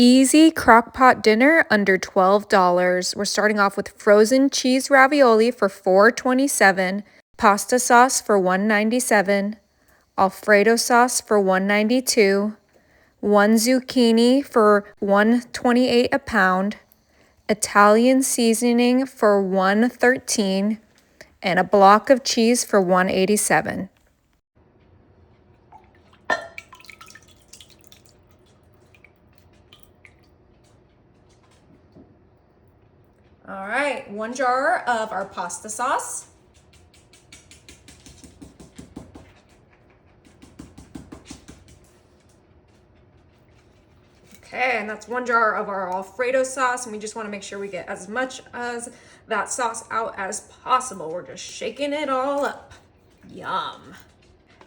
easy crock-pot dinner under $12. We're starting off with frozen cheese ravioli for $4.27, pasta sauce for $1.97, Alfredo sauce for $1.92, one zucchini for $1.28 a pound, Italian seasoning for $1.13, and a block of cheese for $1.87. All right, 1 jar of our pasta sauce. Okay, and that's 1 jar of our Alfredo sauce, and we just want to make sure we get as much as that sauce out as possible. We're just shaking it all up. Yum.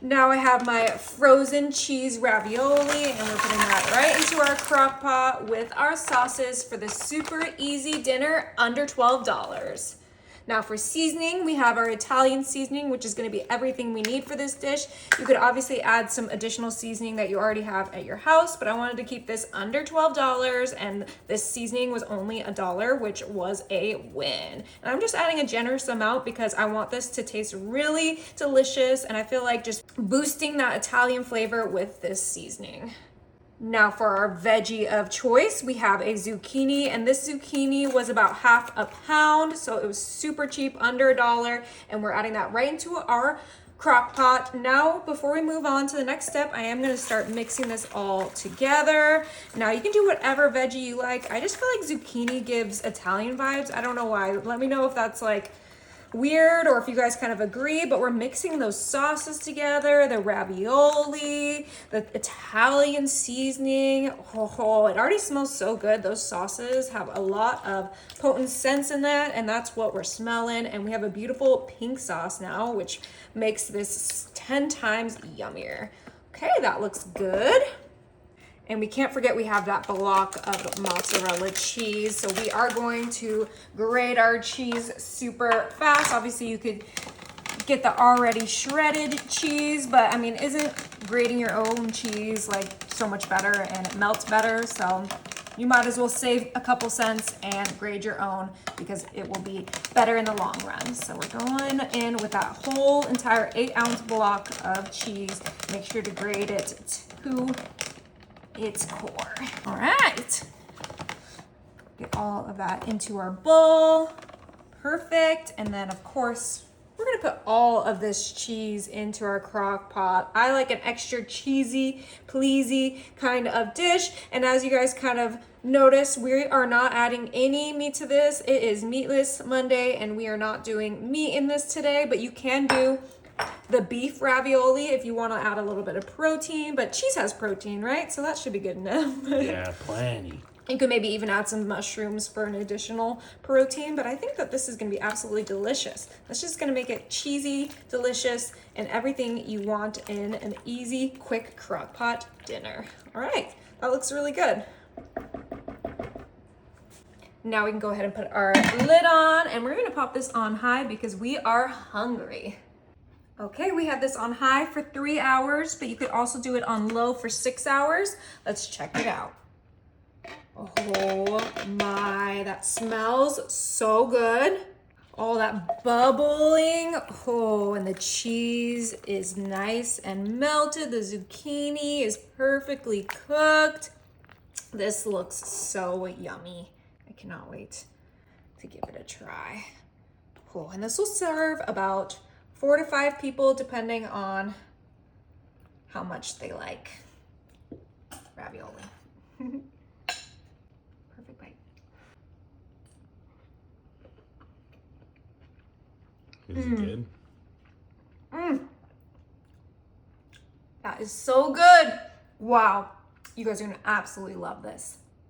Now I have my frozen cheese ravioli, and we're putting that right into our crock pot with our sauces for this super easy dinner under $12. Now for seasoning, we have our Italian seasoning, which is going to be everything we need for this dish. You could obviously add some additional seasoning that you already have at your house, but I wanted to keep this under $12, and this seasoning was only $1, which was a win. And I'm just adding a generous amount because I want this to taste really delicious, and I feel like just boosting that Italian flavor with this seasoning. Now for our veggie of choice, we have a zucchini, and this zucchini was about half a pound, so it was super cheap, under $1, and we're adding that right into our crock pot. Now, before we move on to the next step, I am gonna start mixing this all together. Now you can do whatever veggie you like. I just feel like zucchini gives Italian vibes. I don't know why. Let me know if that's like weird or if you guys kind of agree, but we're mixing those sauces together, the ravioli, the Italian seasoning. Oh, it already smells so good. Those sauces have a lot of potent scents in that, and that's what we're smelling. And we have a beautiful pink sauce now, which makes this 10 times yummier. Okay, that looks good. And we can't forget we have that block of mozzarella cheese. So we are going to grate our cheese super fast. Obviously you could get the already shredded cheese, but I mean, isn't grating your own cheese like so much better and it melts better? So you might as well save a couple cents and grate your own because it will be better in the long run. So we're going in with that whole entire 8-ounce block of cheese. Make sure to grate it to its core. All right, get all of that into our bowl. Perfect. And then of course we're gonna put all of this cheese into our crock pot. I like an extra cheesy pleasy kind of dish, and as you guys kind of notice, we are not adding any meat to this. It is meatless Monday, and we are not doing meat in this today, but you can do the beef ravioli if you want to add a little bit of protein, but cheese has protein, right? So that should be good enough. Yeah, plenty. You could maybe even add some mushrooms for an additional protein, but I think that this is going to be absolutely delicious. That's just going to make it cheesy, delicious, and everything you want in an easy, quick crock pot dinner. All right, that looks really good. Now we can go ahead and put our lid on, and we're going to pop this on high because we are hungry. Okay, we have this on high for 3 hours, but you could also do it on low for 6 hours. Let's check it out. Oh my, that smells so good. All that bubbling. Oh, and the cheese is nice and melted. The zucchini is perfectly cooked. This looks so yummy. I cannot wait to give it a try. Oh, and this will serve about 4 to 5 people, depending on how much they like ravioli. Perfect bite. Is it good? That is so good. Wow. You guys are gonna absolutely love this.